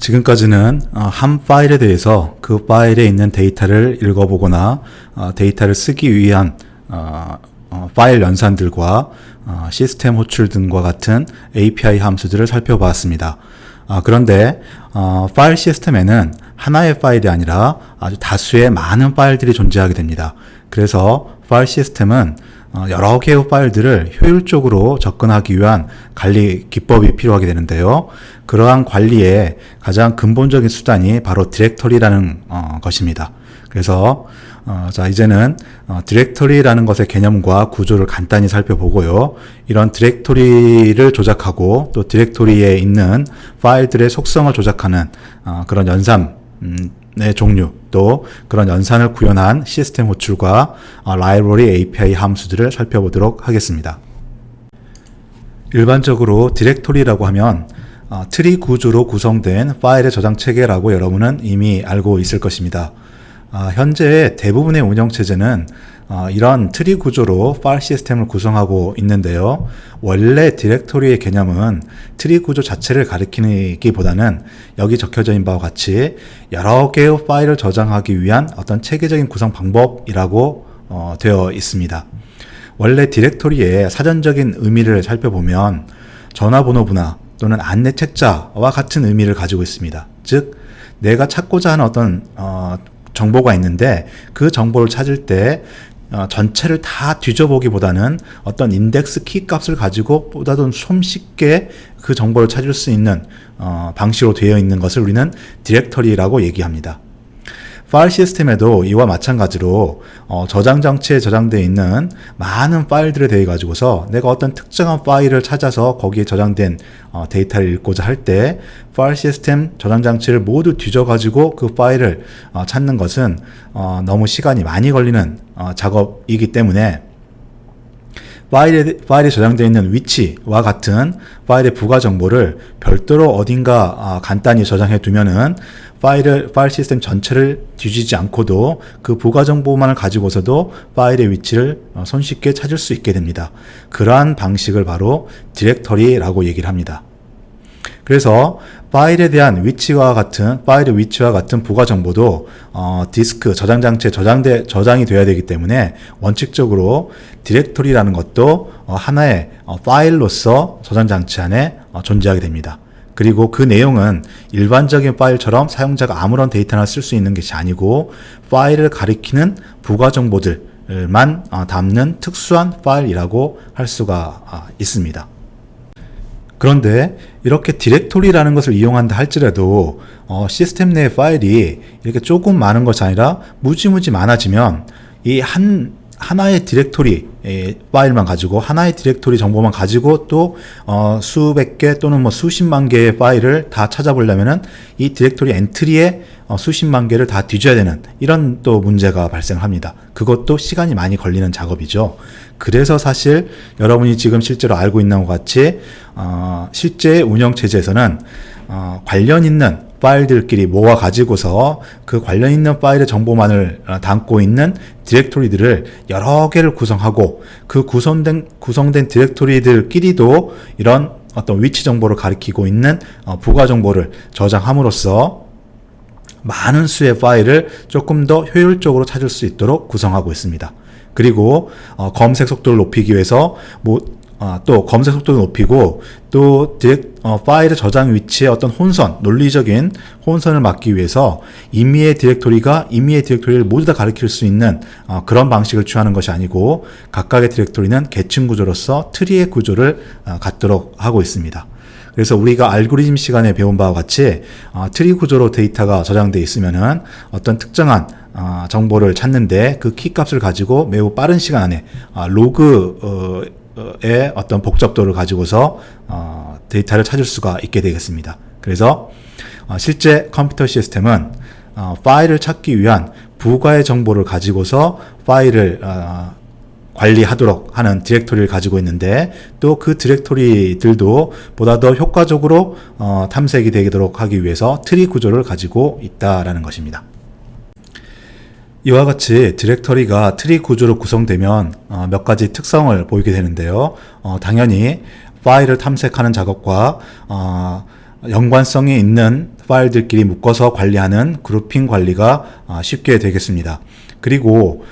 지금까지는 한 파일에 대해서 그 파일에 있는 데이터를 읽어보거나 데이터를 쓰기 위한 파일 연산들과 시스템 호출 등과 같은 API 함수들을 살펴보았습니다. 그런데 파일 시스템에는 하나의 파일이 아니라 아주 다수의 많은 파일들이 존재하게 됩니다. 그래서 파일 시스템은 여러 개의 파일들을 효율적으로 접근하기 위한 관리 기법이 필요하게 되는데요. 그러한 관리의 가장 근본적인 수단이 바로 디렉터리라는 것입니다. 그래서 자 이제는 디렉터리라는 것의 개념과 구조를 간단히 살펴보고요. 이런 디렉터리를 조작하고 또 디렉터리에 있는 파일들의 속성을 조작하는 그런 연산의 종류, 또 그런 연산을 구현한 시스템 호출과 라이브러리 API 함수들을 살펴보도록 하겠습니다. 일반적으로 디렉터리라고 하면 트리 구조로 구성된 파일의 저장 체계라고 여러분은 이미 알고 있을 것입니다. 현재 대부분의 운영체제는 이런 트리 구조로 파일 시스템을 구성하고 있는데요. 원래 디렉터리의 개념은 트리 구조 자체를 가리키기보다는 여기 적혀져 있는 바와 같이 여러 개의 파일을 저장하기 위한 어떤 체계적인 구성 방법이라고 되어 있습니다. 원래 디렉터리의 사전적인 의미를 살펴보면 전화번호부나 또는 안내 책자와 같은 의미를 가지고 있습니다. 즉 내가 찾고자 하는 어떤 정보가 있는데 그 정보를 찾을 때 전체를 다 뒤져보기보다는 어떤 인덱스 키 값을 가지고 보다도 손쉽게 그 정보를 찾을 수 있는 방식으로 되어 있는 것을 우리는 디렉터리라고 얘기합니다. 파일 시스템에도 이와 마찬가지로 저장 장치에 저장되어 있는 많은 파일들에 대해 가지고서 내가 어떤 특정한 파일을 찾아서 거기에 저장된 데이터를 읽고자 할 때 파일 시스템 저장 장치를 모두 뒤져 가지고 그 파일을 찾는 것은 너무 시간이 많이 걸리는 작업이기 때문에 파일에 저장되어 있는 위치와 같은 파일의 부가 정보를 별도로 어딘가 간단히 저장해 두면은 파일 시스템 전체를 뒤지지 않고도 그 부가 정보만을 가지고서도 파일의 위치를 손쉽게 찾을 수 있게 됩니다. 그러한 방식을 바로 디렉터리라고 얘기를 합니다. 그래서 파일에 대한 위치와 같은 부가 정보도 디스크 저장 장치에 저장이 되어야 되기 때문에 원칙적으로 디렉터리라는 것도 하나의 파일로서 저장 장치 안에 존재하게 됩니다. 그리고 그 내용은 일반적인 파일처럼 사용자가 아무런 데이터나 쓸 수 있는 것이 아니고 파일을 가리키는 부가 정보들만 담는 특수한 파일이라고 할 수가 있습니다. 그런데 이렇게 디렉토리라는 것을 이용한다 할지라도 시스템 내 파일이 이렇게 조금 많은 것이 아니라 무지무지 많아지면 이 하나의 디렉토리 파일만 가지고 하나의 디렉토리 정보만 가지고 또 수백 개 또는 뭐 수십만 개의 파일을 다 찾아보려면은 이 디렉토리 엔트리에 수십만 개를 다 뒤져야 되는 이런 또 문제가 발생합니다. 그것도 시간이 많이 걸리는 작업이죠. 그래서 사실 여러분이 지금 실제로 알고 있는 것 같이 실제 운영 체제에서는 관련 있는 파일들끼리 모아 가지고서 그 관련 있는 파일의 정보만을 담고 있는 디렉토리들을 여러 개를 구성하고 그 구성된 디렉토리들끼리도 이런 어떤 위치 정보를 가리키고 있는 부가 정보를 저장함으로써 많은 수의 파일을 조금 더 효율적으로 찾을 수 있도록 구성하고 있습니다. 그리고 검색 속도를 높이기 위해서 또 검색 속도를 높이고 또 파일의 저장 위치의 어떤 논리적인 혼선을 막기 위해서 임의의 디렉토리를 모두 다 가리킬 수 있는 그런 방식을 취하는 것이 아니고 각각의 디렉토리는 계층 구조로서 트리의 구조를 갖도록 하고 있습니다. 그래서 우리가 알고리즘 시간에 배운 바와 같이 트리 구조로 데이터가 저장되어 있으면은 어떤 특정한 정보를 찾는데 그 키 값을 가지고 매우 빠른 시간 안에 로그의 어떤 복잡도를 가지고서 데이터를 찾을 수가 있게 되겠습니다. 그래서 실제 컴퓨터 시스템은 파일을 찾기 위한 부가의 정보를 가지고서 파일을 관리하도록 하는 디렉토리를 가지고 있는데 또 그 디렉토리들도 보다 더 효과적으로 탐색이 되도록 하기 위해서 트리 구조를 가지고 있다라는 것입니다. 이와 같이 디렉터리가 트리 구조로 구성되면 몇 가지 특성을 보이게 되는데요. 당연히 파일을 탐색하는 작업과 연관성이 있는 파일들끼리 묶어서 관리하는 그룹핑 관리가 쉽게 되겠습니다. 그리고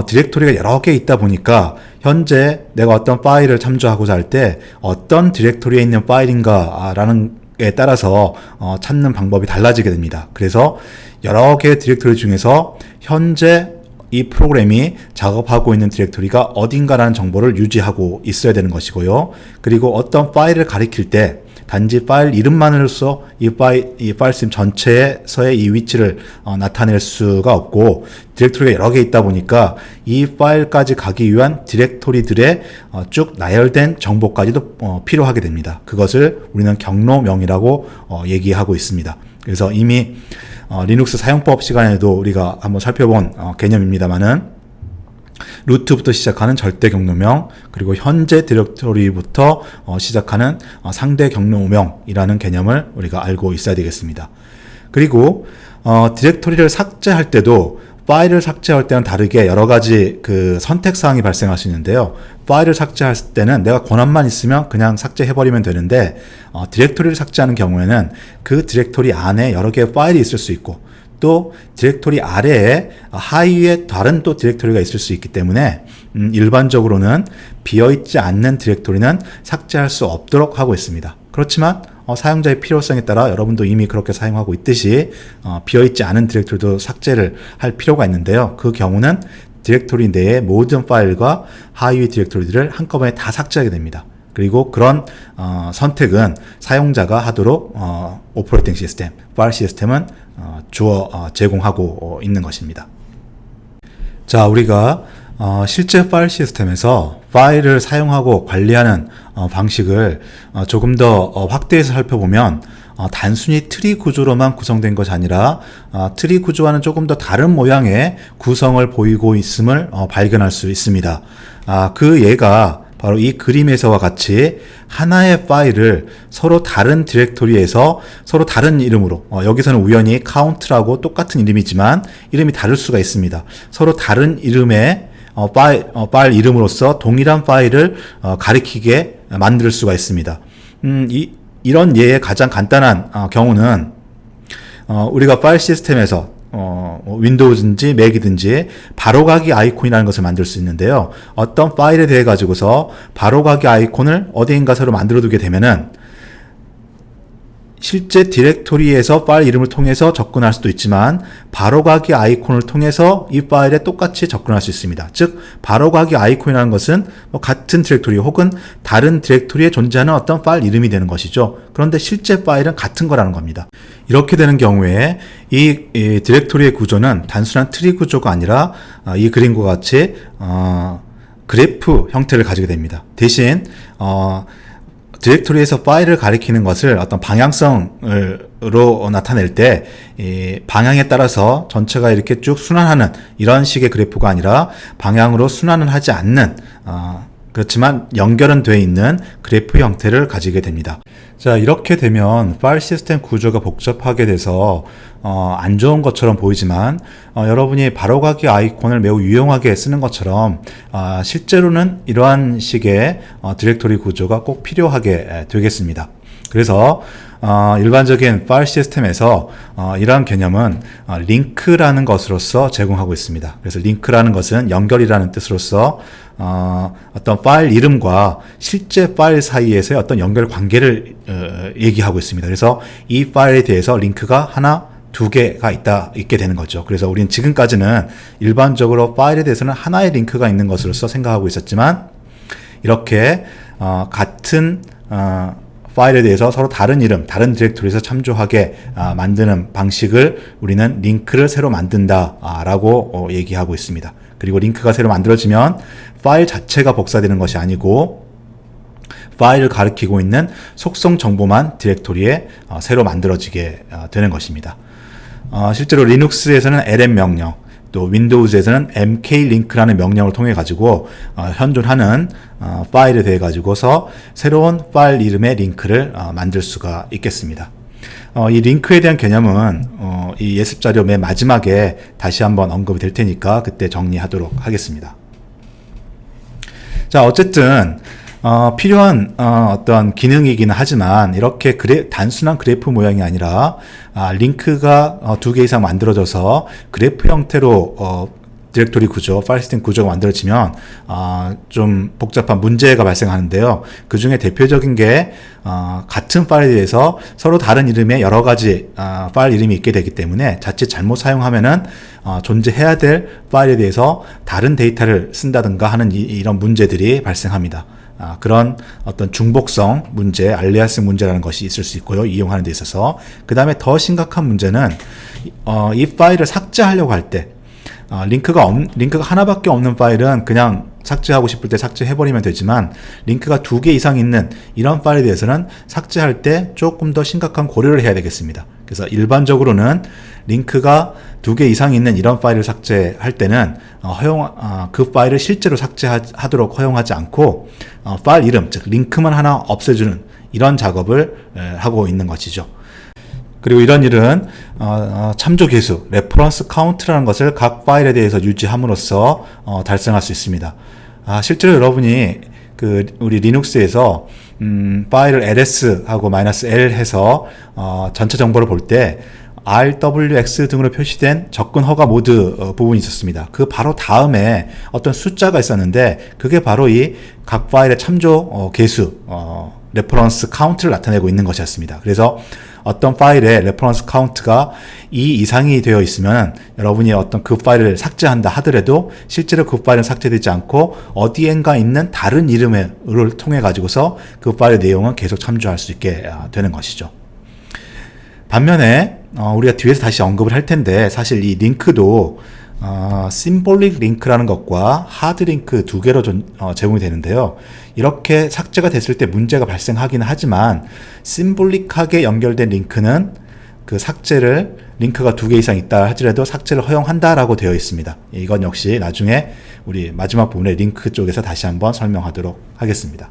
디렉토리가 여러 개 있다 보니까 현재 내가 어떤 파일을 참조하고자 할 때 어떤 디렉토리에 있는 파일인가 라는 에 따라서 찾는 방법이 달라지게 됩니다. 그래서 여러 개의 디렉토리 중에서 현재 이 프로그램이 작업하고 있는 디렉토리가 어딘가라는 정보를 유지하고 있어야 되는 것이고요. 그리고 어떤 파일을 가리킬 때 단지 파일 이름만으로써 이 파일 시스템 전체에서의 이 위치를 나타낼 수가 없고 디렉토리가 여러 개 있다 보니까 이 파일까지 가기 위한 디렉토리들의 쭉 나열된 정보까지도 필요하게 됩니다. 그것을 우리는 경로명이라고 얘기하고 있습니다. 그래서 이미 리눅스 사용법 시간에도 우리가 한번 살펴본 개념입니다만은 루트부터 시작하는 절대 경로명, 그리고 현재 디렉토리부터 시작하는 상대 경로명이라는 개념을 우리가 알고 있어야 되겠습니다. 그리고 디렉토리를 삭제할 때도 파일을 삭제할 때는 다르게 여러 가지 그 선택사항이 발생할 수 있는데요. 파일을 삭제할 때는 내가 권한만 있으면 그냥 삭제해버리면 되는데 디렉토리를 삭제하는 경우에는 그 디렉토리 안에 여러 개의 파일이 있을 수 있고 또 디렉토리 아래에 하위에 다른 또 디렉토리가 있을 수 있기 때문에 일반적으로는 비어있지 않는 디렉토리는 삭제할 수 없도록 하고 있습니다. 그렇지만 사용자의 필요성에 따라 여러분도 이미 그렇게 사용하고 있듯이 비어있지 않은 디렉토리도 삭제를 할 필요가 있는데요. 그 경우는 디렉토리 내의 모든 파일과 하위 디렉토리들을 한꺼번에 다 삭제하게 됩니다. 그리고 그런 선택은 사용자가 하도록 오퍼레이팅 시스템, 파일 시스템은 제공하고 있는 것입니다. 자, 우리가 실제 파일 시스템에서 파일을 사용하고 관리하는 방식을 조금 더 확대해서 살펴보면 단순히 트리 구조로만 구성된 것이 아니라 트리 구조와는 조금 더 다른 모양의 구성을 보이고 있음을 발견할 수 있습니다. 그 예가 바로 이 그림에서와 같이 하나의 파일을 서로 다른 디렉토리에서 서로 다른 이름으로 여기서는 우연히 count라고 똑같은 이름이지만 이름이 다를 수가 있습니다. 서로 다른 이름의 파일 이름으로서 동일한 파일을 가리키게 만들 수가 있습니다. 이런 예의 가장 간단한 경우는 우리가 파일 시스템에서 윈도우든지 맥이든지 바로가기 아이콘이라는 것을 만들 수 있는데요. 어떤 파일에 대해 가지고서 바로가기 아이콘을 어디인가 새로 만들어 두게 되면은 실제 디렉토리에서 파일 이름을 통해서 접근할 수도 있지만 바로가기 아이콘을 통해서 이 파일에 똑같이 접근할 수 있습니다. 즉 바로가기 아이콘이라는 것은 같은 디렉토리 혹은 다른 디렉토리에 존재하는 어떤 파일 이름이 되는 것이죠. 그런데 실제 파일은 같은 거라는 겁니다. 이렇게 되는 경우에 이 디렉토리의 구조는 단순한 트리 구조가 아니라 이 그림과 같이 그래프 형태를 가지게 됩니다. 대신 디렉토리에서 파일을 가리키는 것을 어떤 방향성으로 나타낼 때 방향에 따라서 전체가 이렇게 쭉 순환하는 이런 식의 그래프가 아니라 방향으로 순환을 하지 않는 그렇지만 연결은 되어 있는 그래프 형태를 가지게 됩니다. 자, 이렇게 되면 파일 시스템 구조가 복잡하게 돼서 안 좋은 것처럼 보이지만 여러분이 바로가기 아이콘을 매우 유용하게 쓰는 것처럼 실제로는 이러한 식의 디렉토리 구조가 꼭 필요하게 되겠습니다. 그래서 일반적인 파일 시스템에서 이러한 개념은 링크라는 것으로서 제공하고 있습니다. 그래서 링크라는 것은 연결이라는 뜻으로서 어떤 파일 이름과 실제 파일 사이에서의 어떤 연결 관계를 얘기하고 있습니다. 그래서 이 파일에 대해서 링크가 하나, 두 개가 있게 되는 거죠. 그래서 우리는 지금까지는 일반적으로 파일에 대해서는 하나의 링크가 있는 것으로서 생각하고 있었지만 이렇게 같은 파일에 대해서 서로 다른 이름, 다른 디렉토리에서 참조하게 만드는 방식을 우리는 링크를 새로 만든다라고 얘기하고 있습니다. 그리고 링크가 새로 만들어지면 파일 자체가 복사되는 것이 아니고 파일을 가리키고 있는 속성 정보만 디렉토리에 새로 만들어지게 되는 것입니다. 실제로 리눅스에서는 lm 명령, 또 윈도우즈에서는 mklink라는 명령을 통해 가지고 현존하는 파일에 대해 가지고서 새로운 파일 이름의 링크를 만들 수가 있겠습니다. 이 링크에 대한 개념은 이 예습 자료 맨 마지막에 다시 한번 언급이 될 테니까 그때 정리하도록 하겠습니다. 자, 어쨌든 필요한 어떤 기능이기는 하지만 이렇게 단순한 그래프 모양이 아니라 링크가 2개 이상 만들어져서 그래프 형태로 디렉토리 구조, 파일 시스템 구조가 만들어지면 좀 복잡한 문제가 발생하는데요. 그 중에 대표적인 게 같은 파일에 대해서 서로 다른 이름의 여러 가지 파일 이름이 있게 되기 때문에 자칫 잘못 사용하면은 존재해야 될 파일에 대해서 다른 데이터를 쓴다든가 하는 이런 문제들이 발생합니다. 그런 어떤 중복성 문제, 알리아스 문제라는 것이 있을 수 있고요. 이용하는 데 있어서. 그 다음에 더 심각한 문제는 이 파일을 삭제하려고 할 때 링크가 하나밖에 없는 파일은 그냥 삭제하고 싶을 때 삭제해버리면 되지만 링크가 2개 이상 있는 이런 파일에 대해서는 삭제할 때 조금 더 심각한 고려를 해야 되겠습니다. 그래서 일반적으로는 링크가 2개 이상 있는 이런 파일을 삭제할 때는 그 파일을 실제로 삭제하도록 허용하지 않고 파일 이름, 즉 링크만 하나 없애주는 이런 작업을 하고 있는 것이죠. 그리고 이런 일은 참조 개수, 레퍼런스 카운트라는 것을 각 파일에 대해서 유지함으로써 달성할 수 있습니다. 실제로 여러분이 우리 리눅스에서 파일을 ls 하고 -l 해서 전체 정보를 볼 때 RWX 등으로 표시된 접근 허가 모드 부분이 있었습니다. 그 바로 다음에 어떤 숫자가 있었는데 그게 바로 이 각 파일의 참조 개수, 레퍼런스 카운트를 나타내고 있는 것이었습니다. 그래서 어떤 파일에 레퍼런스 카운트가 2 이상이 되어 있으면 여러분이 어떤 그 파일을 삭제한다 하더라도 실제로 그 파일은 삭제되지 않고 어디엔가 있는 다른 이름을 통해 가지고서 그 파일의 내용은 계속 참조할 수 있게 되는 것이죠. 반면에 우리가 뒤에서 다시 언급을 할 텐데 사실 이 링크도 심볼릭 링크라는 것과 하드 링크 2개로 제공이 되는데요. 이렇게 삭제가 됐을 때 문제가 발생하긴 하지만 심볼릭하게 연결된 링크는 그 삭제를 링크가 2개 이상 있다 하더라도 삭제를 허용한다라고 되어 있습니다. 이건 역시 나중에 우리 마지막 부분의 링크 쪽에서 다시 한번 설명하도록 하겠습니다.